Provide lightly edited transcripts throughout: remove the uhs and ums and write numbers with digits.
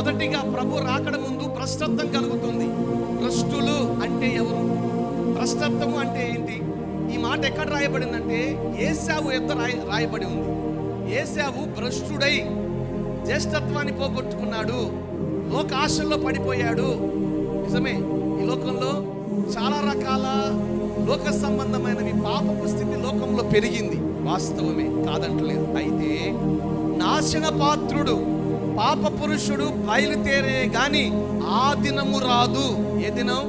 మొదటిగా ప్రభు రాకడ ముందు భ్రష్టత్వం కలుగుతుంది. భ్రష్టులు అంటే ఎవరు? భ్రష్టత్వము అంటే ఏంటి? ఈ మాట ఎక్కడ రాయబడిందంటే ఏశావు యొక్క రాయబడి ఉంది. ఏశావు భ్రష్టుడై జ్యేష్ఠత్వాన్ని పోగొట్టుకున్నాడు, లోక ఆశల్లో పడిపోయాడు. నిజమే, ఈ లోకంలో చాలా రకాల లోక సంబంధమైనవి పాపపు స్థితి లోకంలో పెరిగింది, వాస్తవమే, కాదంటలేదు. అయితే నాశన పాత్రుడు పాప పురుషుడు బయలుదేరే గాని ఆ దినము రాదు. ఏ దినం?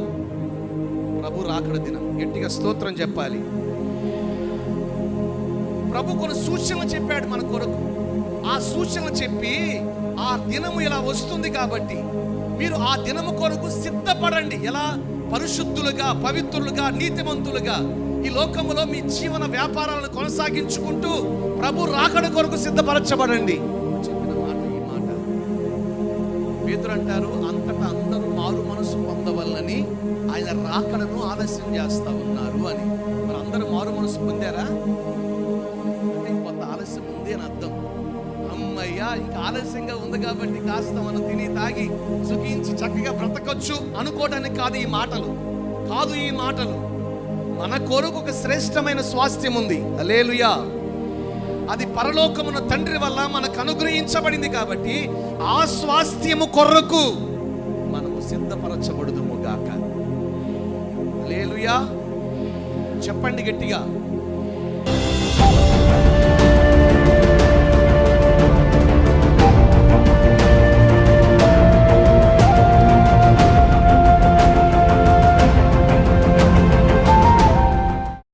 ప్రభు రాకడ దినం. గట్టిగా స్తోత్రం చెప్పాలి. ప్రభు కొన్ని సూచనలు చెప్పాడు మన కొరకు. ఆ సూచనలు చెప్పి ఆ దినము ఇలా వస్తుంది కాబట్టి మీరు ఆ దినము కొరకు సిద్ధపడండి. ఎలా? పరిశుద్ధులుగా, పవిత్రులుగా, నీతిమంతులుగా ఈ లోకములో మీ జీవన వ్యాపారాలను కొనసాగించుకుంటూ ప్రభు రాకడ కొరకు సిద్ధపరచబడండి. చెప్పిన మాట ఈ మాట. పేతురు అంటారు, అంతటా అందరూ మారు మనసు పొందవలనని ఆయన రాకడను ఆలస్యం చేస్తా ఉన్నారు అని. మరి అందరూ మారు మనసు పొందారా? అంటే కొంత ఆలస్యం ఉంది అని అర్థం. అమ్మయ్యా, ఇంకా ఆలస్యంగా ఉంది కాబట్టి కాస్త మనం తిని తాగి సుఖించి చక్కగా బ్రతకొచ్చు అనుకోవడానికి కాదు ఈ మాటలు. ఈ మాటలు మన కొరకు ఒక శ్రేష్టమైన స్వాస్థ్యం ఉంది. హల్లెలూయా. అది పరలోకమున తండ్రి వల్ల మనకు అనుగ్రహించబడింది కాబట్టి ఆ స్వాస్థ్యము కొరకు మనము సిద్ధపరచబడుదుము గాక. హల్లెలూయా. చెప్పండి గట్టిగా.